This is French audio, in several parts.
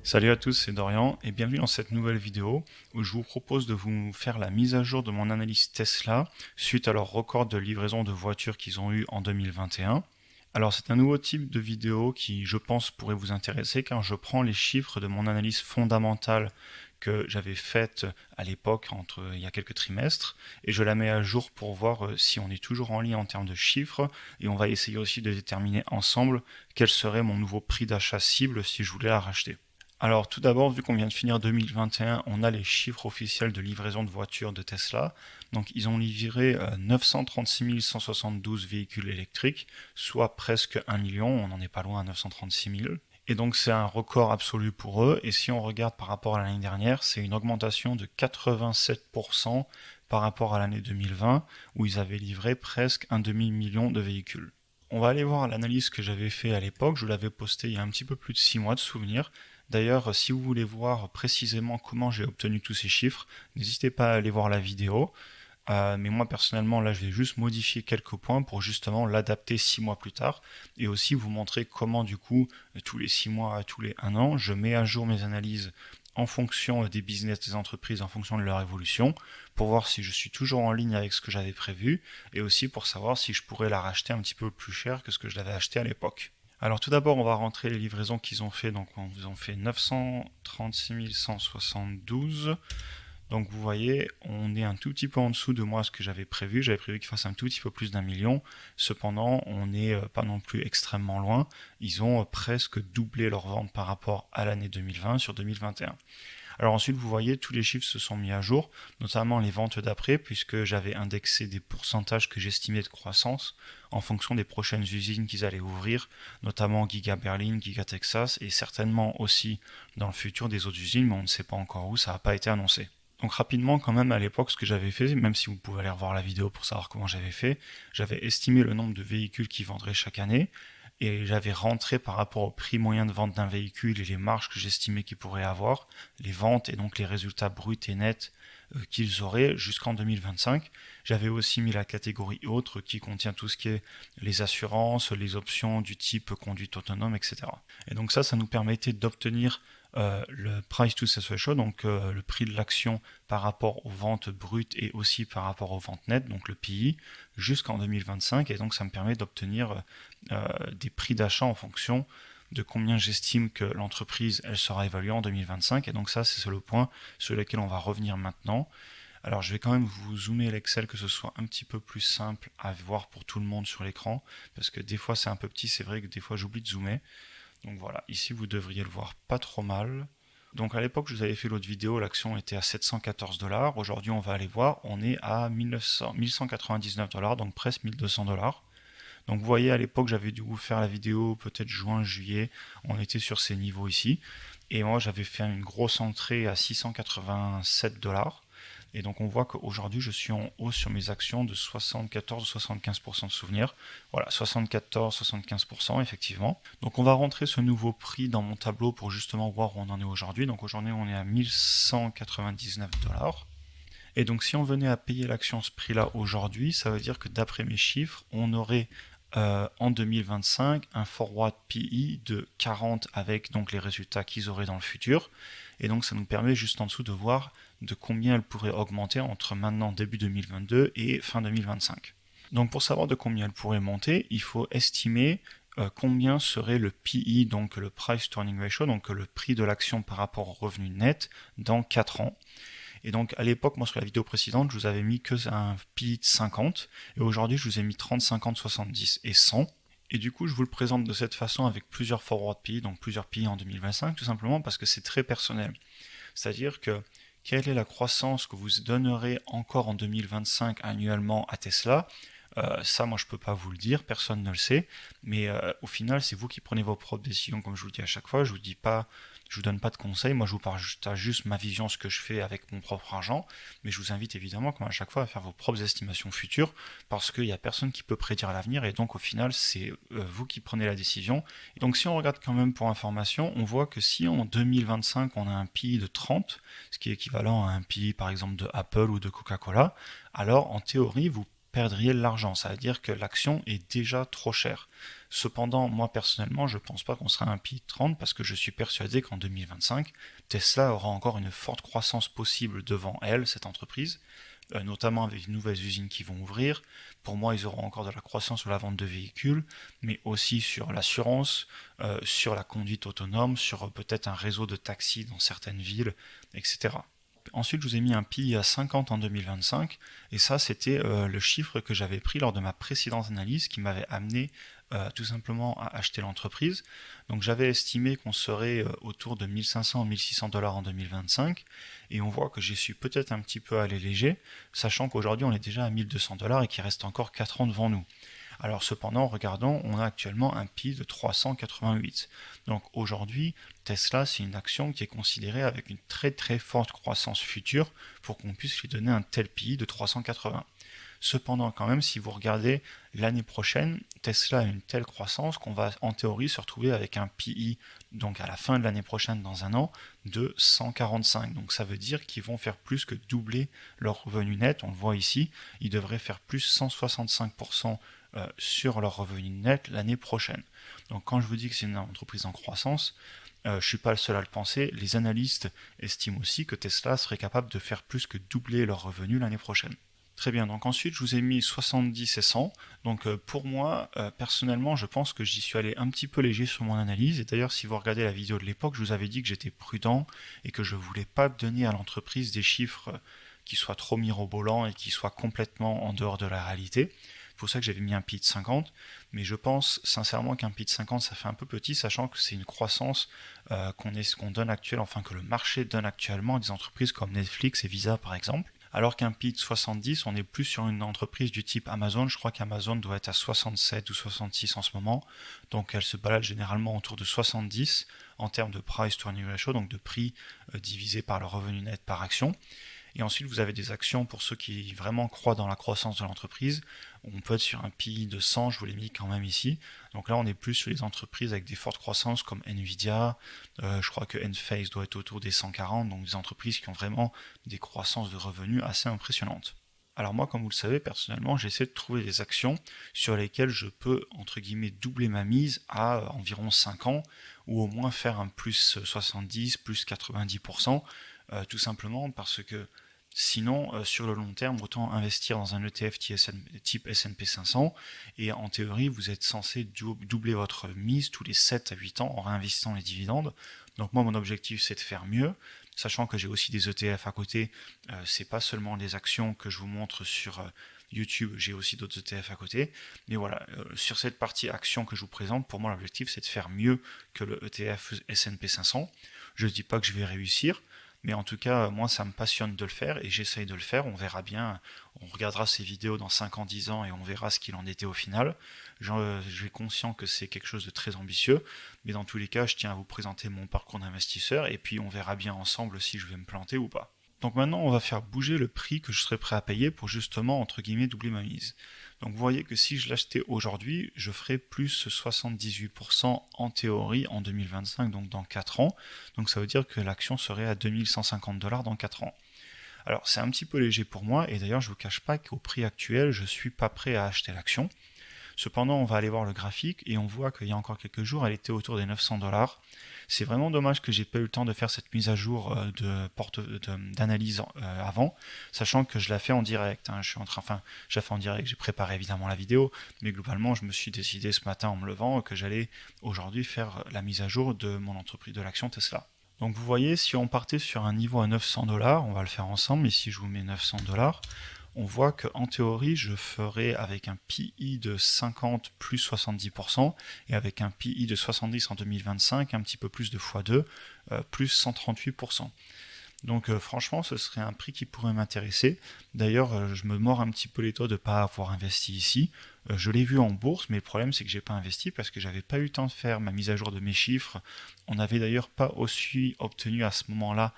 Salut à tous, c'est Dorian et bienvenue dans cette nouvelle vidéo où je vous propose de vous faire la mise à jour de mon analyse Tesla suite à leur record de livraison de voitures qu'ils ont eu en 2021. Alors c'est un nouveau type de vidéo qui je pense pourrait vous intéresser car je prends les chiffres de mon analyse fondamentale que j'avais faite à l'époque il y a quelques trimestres et je la mets à jour pour voir si on est toujours en ligne en termes de chiffres et on va essayer aussi de déterminer ensemble quel serait mon nouveau prix d'achat cible si je voulais la racheter. Alors tout d'abord, vu qu'on vient de finir 2021, on a les chiffres officiels de livraison de voitures de Tesla. Donc ils ont livré 936 172 véhicules électriques, soit presque 1 million, on n'en est pas loin à 936 000. Et donc c'est un record absolu pour eux. Et si on regarde par rapport à l'année dernière, c'est une augmentation de 87% par rapport à l'année 2020, où ils avaient livré presque un demi-million de véhicules. On va aller voir l'analyse que j'avais fait à l'époque, je l'avais postée il y a un petit peu plus de 6 mois de souvenir. D'ailleurs, si vous voulez voir précisément comment j'ai obtenu tous ces chiffres, n'hésitez pas à aller voir la vidéo. Mais moi personnellement, là, je vais juste modifier quelques points pour justement l'adapter 6 mois plus tard et aussi vous montrer comment du coup, tous les 6 mois, tous les 1 an, je mets à jour mes analyses en fonction des business des entreprises, en fonction de leur évolution, pour voir si je suis toujours en ligne avec ce que j'avais prévu et aussi pour savoir si je pourrais la racheter un petit peu plus cher que ce que je l'avais acheté à l'époque. Alors tout d'abord, on va rentrer les livraisons qu'ils ont fait. Donc ils ont fait 936 172. Donc vous voyez, on est un tout petit peu en dessous de moi ce que j'avais prévu. J'avais prévu qu'ils fassent un tout petit peu plus d'un million. Cependant, on n'est pas non plus extrêmement loin. Ils ont presque doublé leur vente par rapport à l'année 2020 sur 2021. Alors ensuite, vous voyez, tous les chiffres se sont mis à jour, notamment les ventes d'après, puisque j'avais indexé des pourcentages que j'estimais de croissance en fonction des prochaines usines qu'ils allaient ouvrir, notamment Giga Berlin, Giga Texas, et certainement aussi dans le futur des autres usines, mais on ne sait pas encore où, ça n'a pas été annoncé. Donc rapidement quand même à l'époque ce que j'avais fait, même si vous pouvez aller revoir la vidéo pour savoir comment j'avais fait, j'avais estimé le nombre de véhicules qui vendraient chaque année et j'avais rentré par rapport au prix moyen de vente d'un véhicule et les marges que j'estimais qu'ils pourraient avoir, les ventes et donc les résultats bruts et nets qu'ils auraient jusqu'en 2025. J'avais aussi mis la catégorie autre qui contient tout ce qui est les assurances, les options du type conduite autonome, etc. Et donc ça nous permettait d'obtenir le price to sales ratio, donc le prix de l'action par rapport aux ventes brutes et aussi par rapport aux ventes nettes, donc le PI, jusqu'en 2025. Et donc ça me permet d'obtenir des prix d'achat en fonction de combien j'estime que l'entreprise elle sera évaluée en 2025. Et donc ça, c'est le point sur lequel on va revenir maintenant. Alors je vais quand même vous zoomer l'Excel que ce soit un petit peu plus simple à voir pour tout le monde sur l'écran, parce que des fois c'est un peu petit, c'est vrai que des fois j'oublie de zoomer. Donc voilà, ici vous devriez le voir pas trop mal. Donc à l'époque, je vous avais fait l'autre vidéo, l'action était à 714 dollars. Aujourd'hui, on va aller voir, on est à 1199 dollars, donc presque 1200 dollars. Donc vous voyez, à l'époque, j'avais dû vous faire la vidéo peut-être juin, juillet, on était sur ces niveaux ici. Et moi, j'avais fait une grosse entrée à 687 dollars. Et donc on voit qu'aujourd'hui je suis en hausse sur mes actions de 74-75% de souvenirs. Voilà, 74-75% effectivement. Donc on va rentrer ce nouveau prix dans mon tableau pour justement voir où on en est aujourd'hui. Donc aujourd'hui on est à 1199 dollars. Et donc si on venait à payer l'action ce prix-là aujourd'hui, ça veut dire que d'après mes chiffres, on aurait en 2025 un forward PE de 40 avec donc les résultats qu'ils auraient dans le futur. Et donc ça nous permet juste en dessous de voir de combien elle pourrait augmenter entre maintenant début 2022 et fin 2025. Donc pour savoir de combien elle pourrait monter, il faut estimer combien serait le PE, donc le Price to Earning Ratio, donc le prix de l'action par rapport au revenu net dans 4 ans. Et donc à l'époque, moi sur la vidéo précédente, je vous avais mis que un PI de 50, et aujourd'hui je vous ai mis 30, 50, 70 et 100. Et du coup, je vous le présente de cette façon avec plusieurs forward PI, donc plusieurs PI en 2025, tout simplement parce que c'est très personnel. C'est-à-dire que quelle est la croissance que vous donnerez encore en 2025 annuellement à Tesla? Ça, moi, je peux pas vous le dire, personne ne le sait, mais au final, c'est vous qui prenez vos propres décisions, comme je vous le dis à chaque fois. Je vous dis pas, je vous donne pas de conseils, moi, je vous partage juste ma vision, ce que je fais avec mon propre argent, mais je vous invite évidemment, comme à chaque fois, à faire vos propres estimations futures, parce qu'il y a personne qui peut prédire l'avenir, et donc au final, c'est vous qui prenez la décision. Et donc, si on regarde quand même pour information, on voit que si en 2025 on a un PI de 30, ce qui est équivalent à un PI par exemple de Apple ou de Coca-Cola, alors en théorie, vous perdriez de l'argent. Ça veut dire que l'action est déjà trop chère. Cependant, moi personnellement, je ne pense pas qu'on sera à un PI de 30 parce que je suis persuadé qu'en 2025, Tesla aura encore une forte croissance possible devant elle, cette entreprise, notamment avec de nouvelles usines qui vont ouvrir. Pour moi, ils auront encore de la croissance sur la vente de véhicules, mais aussi sur l'assurance, sur la conduite autonome, sur peut-être un réseau de taxis dans certaines villes, etc. Ensuite, je vous ai mis un PI à 50 en 2025, et ça, c'était le chiffre que j'avais pris lors de ma précédente analyse qui m'avait amené tout simplement à acheter l'entreprise. Donc j'avais estimé qu'on serait autour de 1500 1600 dollars en 2025, et on voit que j'y suis peut-être un petit peu allé léger, sachant qu'aujourd'hui on est déjà à 1200 dollars et qu'il reste encore 4 ans devant nous. Alors cependant, regardons, on a actuellement un PI de 388. Donc aujourd'hui, Tesla, c'est une action qui est considérée avec une très très forte croissance future pour qu'on puisse lui donner un tel PI de 380. Cependant, quand même, si vous regardez l'année prochaine, Tesla a une telle croissance qu'on va en théorie se retrouver avec un PI, donc à la fin de l'année prochaine, dans un an, de 145. Donc ça veut dire qu'ils vont faire plus que doubler leur revenu net. On le voit ici, ils devraient faire plus 165% sur leur revenu net l'année prochaine. Donc quand je vous dis que c'est une entreprise en croissance, je ne suis pas le seul à le penser, les analystes estiment aussi que Tesla serait capable de faire plus que doubler leur revenu l'année prochaine. Très bien, donc ensuite je vous ai mis 70 et 100. Donc pour moi, personnellement, je pense que j'y suis allé un petit peu léger sur mon analyse. Et d'ailleurs, si vous regardez la vidéo de l'époque, je vous avais dit que j'étais prudent et que je ne voulais pas donner à l'entreprise des chiffres qui soient trop mirobolants et qui soient complètement en dehors de la réalité. C'est pour ça que j'avais mis un PI de 50, mais je pense sincèrement qu'un PI de 50 ça fait un peu petit, sachant que c'est une croissance qu'on donne actuellement, enfin que le marché donne actuellement à des entreprises comme Netflix et Visa par exemple. Alors qu'un PI de 70, on est plus sur une entreprise du type Amazon. Je crois qu'Amazon doit être à 67 ou 66 en ce moment. Donc elle se balade généralement autour de 70 en termes de price to earning ratio, donc de prix divisé par le revenu net par action. Et ensuite, vous avez des actions pour ceux qui vraiment croient dans la croissance de l'entreprise. On peut être sur un PI de 100, je vous l'ai mis quand même ici. Donc là, on est plus sur les entreprises avec des fortes croissances comme Nvidia. Je crois que Enphase doit être autour des 140, donc des entreprises qui ont vraiment des croissances de revenus assez impressionnantes. Alors moi, comme vous le savez, personnellement, j'essaie de trouver des actions sur lesquelles je peux, entre guillemets, doubler ma mise à environ 5 ans, ou au moins faire un plus 70, plus 90%, tout simplement parce que sinon, sur le long terme, autant investir dans un ETF type S&P 500, et en théorie, vous êtes censé doubler votre mise tous les 7 à 8 ans en réinvestissant les dividendes. Donc moi, mon objectif, c'est de faire mieux, sachant que j'ai aussi des ETF à côté. C'est pas seulement les actions que je vous montre sur YouTube, j'ai aussi d'autres ETF à côté. Mais voilà, sur cette partie actions que je vous présente, pour moi, l'objectif, c'est de faire mieux que le ETF S&P 500. Je ne dis pas que je vais réussir, mais en tout cas, moi, ça me passionne de le faire et j'essaye de le faire. On verra bien, on regardera ces vidéos dans 5 ans, 10 ans et on verra ce qu'il en était au final. J'ai conscient que c'est quelque chose de très ambitieux, mais dans tous les cas, je tiens à vous présenter mon parcours d'investisseur et puis on verra bien ensemble si je vais me planter ou pas. Donc maintenant, on va faire bouger le prix que je serais prêt à payer pour justement, entre guillemets, doubler ma mise. Donc vous voyez que si je l'achetais aujourd'hui, je ferais plus 78% en théorie en 2025, donc dans 4 ans. Donc ça veut dire que l'action serait à 2150 dollars dans 4 ans. Alors c'est un petit peu léger pour moi, et d'ailleurs je ne vous cache pas qu'au prix actuel, je ne suis pas prêt à acheter l'action. Cependant, on va aller voir le graphique et on voit qu'il y a encore quelques jours, elle était autour des 900 dollars. C'est vraiment dommage que j'ai pas eu le temps de faire cette mise à jour d'analyse avant, sachant que je la fais en direct. Hein. Je la fais en direct. J'ai préparé évidemment la vidéo, mais globalement, je me suis décidé ce matin en me levant que j'allais aujourd'hui faire la mise à jour de mon entreprise de l'action Tesla. Donc vous voyez, si on partait sur un niveau à 900 dollars, on va le faire ensemble. Ici, je vous mets 900 dollars. On voit qu'en théorie, je ferais avec un PI de 50 plus 70%, et avec un PI de 70 en 2025, un petit peu plus de x2, plus 138%. Donc franchement, ce serait un prix qui pourrait m'intéresser. D'ailleurs, je me mords un petit peu les doigts de ne pas avoir investi ici. Je l'ai vu en bourse, mais le problème c'est que j'ai pas investi parce que j'avais pas eu le temps de faire ma mise à jour de mes chiffres. On n'avait d'ailleurs pas aussi obtenu à ce moment-là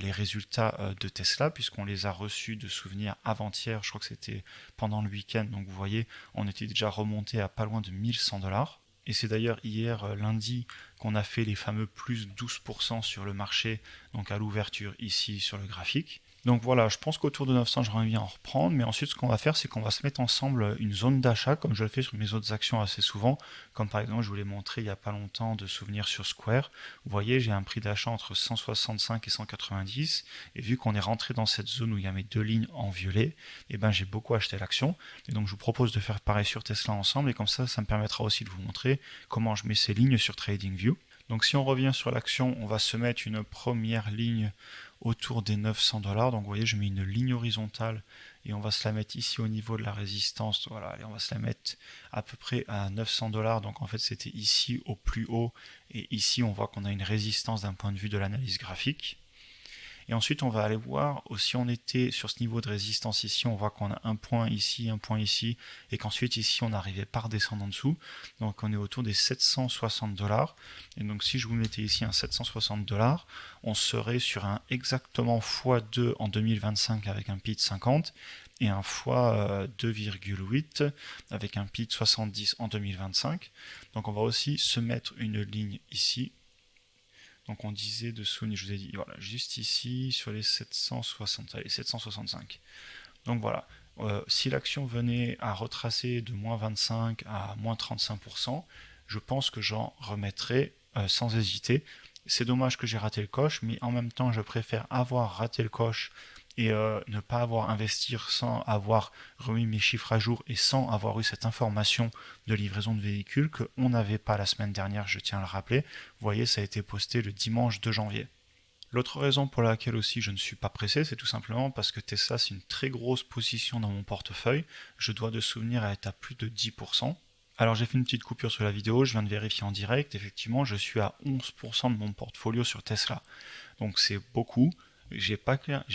les résultats de Tesla, puisqu'on les a reçus de souvenir avant-hier. Je crois que c'était pendant le week-end. Donc vous voyez, on était déjà remonté à pas loin de 1100 dollars. Et c'est d'ailleurs hier, lundi, qu'on a fait les fameux plus 12% sur le marché, donc à l'ouverture ici sur le graphique. Donc voilà, je pense qu'autour de 900, j'aimerais bien en reprendre, mais ensuite ce qu'on va faire, c'est qu'on va se mettre ensemble une zone d'achat, comme je le fais sur mes autres actions assez souvent, comme par exemple je vous l'ai montré il n'y a pas longtemps de souvenirs sur Square. Vous voyez, j'ai un prix d'achat entre 165 et 190, et vu qu'on est rentré dans cette zone où il y a mes deux lignes en violet, et ben j'ai beaucoup acheté l'action, et donc je vous propose de faire pareil sur Tesla ensemble, et comme ça me permettra aussi de vous montrer comment je mets ces lignes sur TradingView. Donc si on revient sur l'action, on va se mettre une première ligne autour des 900 dollars. Donc vous voyez, je mets une ligne horizontale et on va se la mettre ici au niveau de la résistance. Voilà, et on va se la mettre à peu près à 900 dollars. Donc en fait, c'était ici au plus haut et ici, on voit qu'on a une résistance d'un point de vue de l'analyse graphique. Et ensuite, on va aller voir, si on était sur ce niveau de résistance ici, on voit qu'on a un point ici, et qu'ensuite ici, on n'arrivait pas à redescendre en dessous. Donc on est autour des 760 dollars. Et donc si je vous mettais ici un 760 dollars, on serait sur un exactement x2 en 2025 avec un PI de 50 et un x 2,8 avec un PI de 70 en 2025. Donc on va aussi se mettre une ligne ici. Donc on disait de Sony, je vous ai dit, voilà, juste ici sur les 760, allez, 765. Donc voilà, si l'action venait à retracer de moins 25 à moins 35%, je pense que j'en remettrai sans hésiter. C'est dommage que j'ai raté le coche, mais en même temps, je préfère avoir raté le coche et ne pas avoir investi sans avoir remis mes chiffres à jour et sans avoir eu cette information de livraison de véhicules qu'on n'avait pas la semaine dernière, je tiens à le rappeler. Vous voyez, ça a été posté le dimanche 2 janvier. L'autre raison pour laquelle aussi je ne suis pas pressé, c'est tout simplement parce que Tesla, c'est une très grosse position dans mon portefeuille. Je dois de souvenir être à plus de 10%. Alors j'ai fait une petite coupure sur la vidéo, je viens de vérifier en direct. Effectivement, je suis à 11% de mon portfolio sur Tesla. Donc c'est beaucoup. J'ai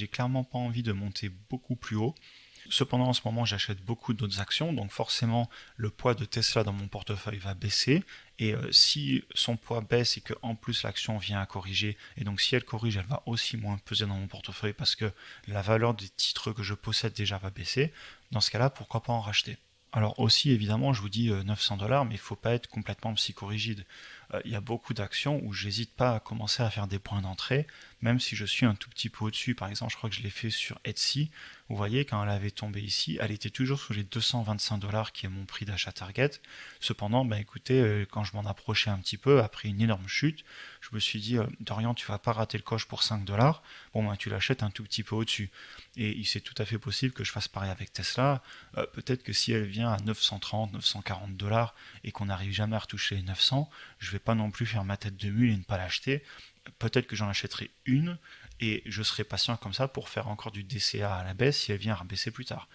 clairement pas envie de monter beaucoup plus haut. Cependant, en ce moment, j'achète beaucoup d'autres actions, donc forcément, le poids de Tesla dans mon portefeuille va baisser. Et si son poids baisse et qu'en plus l'action vient à corriger, et donc si elle corrige, elle va aussi moins peser dans mon portefeuille parce que la valeur des titres que je possède déjà va baisser, dans ce cas-là, pourquoi pas en racheter? Alors aussi, évidemment, je vous dis 900 dollars, mais il ne faut pas être complètement psychorigide. Il y a beaucoup d'actions où j'hésite pas à commencer à faire des points d'entrée, même si je suis un tout petit peu au-dessus. Par exemple, je crois que je l'ai fait sur Etsy. Vous voyez, quand elle avait tombé ici, elle était toujours sur les 225 dollars qui est mon prix d'achat target. Cependant, ben écoutez, quand je m'en approchais un petit peu, après une énorme chute, je me suis dit, Dorian, tu vas pas rater le coche pour 5 dollars. Bon, ben tu l'achètes un tout petit peu au-dessus. Et c'est tout à fait possible que je fasse pareil avec Tesla. Peut-être que si elle vient à 930, 940 dollars et qu'on n'arrive jamais à retoucher les 900, je vais pas non plus faire ma tête de mule et ne pas l'acheter. Peut-être que j'en achèterai une et je serai patient comme ça pour faire encore du DCA à la baisse si elle vient à baisser plus tard.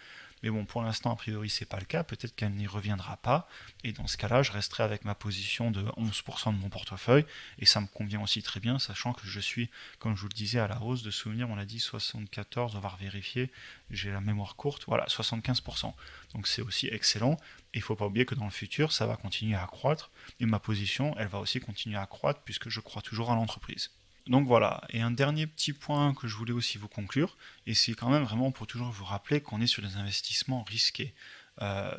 Mais bon, pour l'instant, a priori, c'est pas le cas. Peut-être qu'elle n'y reviendra pas. Et dans ce cas-là, je resterai avec ma position de 11% de mon portefeuille. Et ça me convient aussi très bien, sachant que je suis, comme je vous le disais, à la hausse de souvenir. On a dit 74, on va vérifier. J'ai la mémoire courte. Voilà, 75%. Donc c'est aussi excellent. Et il ne faut pas oublier que dans le futur, ça va continuer à croître. Et ma position, elle va aussi continuer à croître puisque je crois toujours à l'entreprise. Donc voilà, et un dernier petit point que je voulais aussi vous conclure, et c'est quand même vraiment pour toujours vous rappeler qu'on est sur des investissements risqués.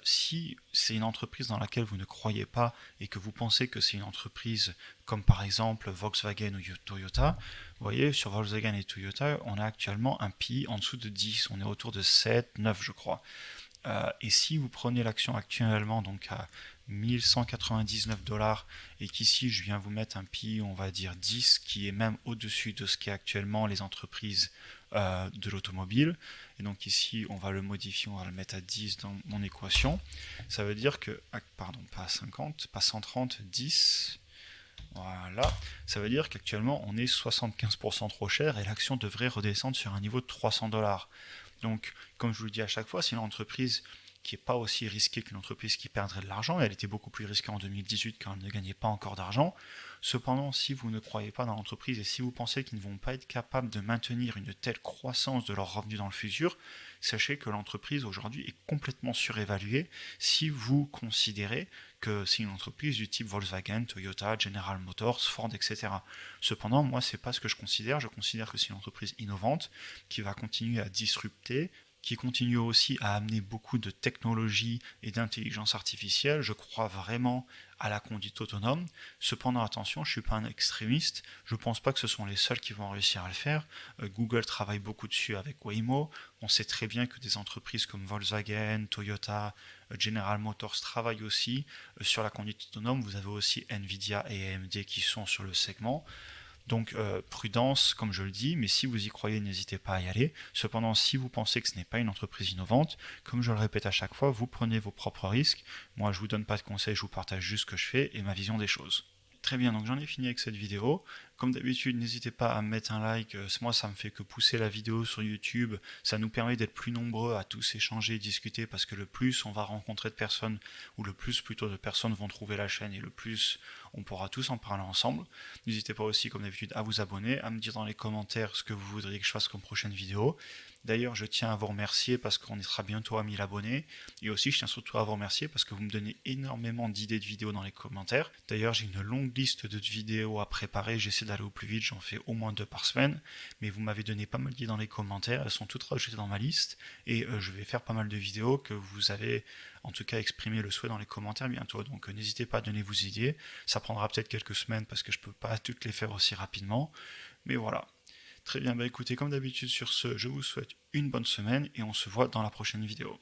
Si c'est une entreprise dans laquelle vous ne croyez pas et que vous pensez que c'est une entreprise comme par exemple Volkswagen ou Toyota, vous voyez, sur Volkswagen et Toyota, on a actuellement un PI en dessous de 10, on est autour de 7, 9 je crois. Et si vous prenez l'action actuellement donc à 1199 dollars et qu'ici je viens vous mettre un PI on va dire 10 qui est même au-dessus de ce qu'est actuellement les entreprises de l'automobile, et donc ici on va le modifier, on va le mettre à 10 dans mon équation, ça veut dire que, pardon, pas 50, pas 130, 10, voilà, ça veut dire qu'actuellement on est 75% trop cher et l'action devrait redescendre sur un niveau de 300 dollars. Donc, comme je vous le dis à chaque fois, c'est une entreprise qui n'est pas aussi risquée qu'une entreprise qui perdrait de l'argent. Elle était beaucoup plus risquée en 2018 quand elle ne gagnait pas encore d'argent. Cependant, si vous ne croyez pas dans l'entreprise et si vous pensez qu'ils ne vont pas être capables de maintenir une telle croissance de leurs revenus dans le futur, sachez que l'entreprise aujourd'hui est complètement surévaluée si vous considérez que c'est une entreprise du type Volkswagen, Toyota, General Motors, Ford, etc. Cependant, moi, c'est pas ce que je considère. Je considère que c'est une entreprise innovante qui va continuer à disrupter, qui continue aussi à amener beaucoup de technologie et d'intelligence artificielle. Je crois vraiment à la conduite autonome. Cependant, attention, je ne suis pas un extrémiste. Je ne pense pas que ce sont les seuls qui vont réussir à le faire. Google travaille beaucoup dessus avec Waymo. On sait très bien que des entreprises comme Volkswagen, Toyota, General Motors travaillent aussi sur la conduite autonome. Vous avez aussi Nvidia et AMD qui sont sur le segment. Donc prudence, comme je le dis, mais si vous y croyez, n'hésitez pas à y aller. Cependant, si vous pensez que ce n'est pas une entreprise innovante, comme je le répète à chaque fois, vous prenez vos propres risques. Moi, je ne vous donne pas de conseils, je vous partage juste ce que je fais et ma vision des choses. Très bien, donc j'en ai fini avec cette vidéo. Comme d'habitude, n'hésitez pas à me mettre un like. Moi, ça me fait que pousser la vidéo sur YouTube. Ça nous permet d'être plus nombreux à tous échanger et discuter parce que le plus on va rencontrer de personnes, ou le plus plutôt de personnes vont trouver la chaîne et le plus on pourra tous en parler ensemble. N'hésitez pas aussi, comme d'habitude, à vous abonner, à me dire dans les commentaires ce que vous voudriez que je fasse comme prochaine vidéo. D'ailleurs, je tiens à vous remercier parce qu'on sera bientôt à 1000 abonnés. Et aussi, je tiens surtout à vous remercier parce que vous me donnez énormément d'idées de vidéos dans les commentaires. D'ailleurs, j'ai une longue liste de vidéos à préparer. J'essaie d'aller au plus vite. J'en fais au moins 2 par semaine. Mais vous m'avez donné pas mal d'idées dans les commentaires. Elles sont toutes rajoutées dans ma liste. Et je vais faire pas mal de vidéos que vous avez en tout cas exprimé le souhait dans les commentaires bientôt. Donc n'hésitez pas à donner vos idées. Ça prendra peut-être quelques semaines parce que je ne peux pas toutes les faire aussi rapidement. Mais voilà. Très bien, bah écoutez, comme d'habitude sur ce, je vous souhaite une bonne semaine et on se voit dans la prochaine vidéo.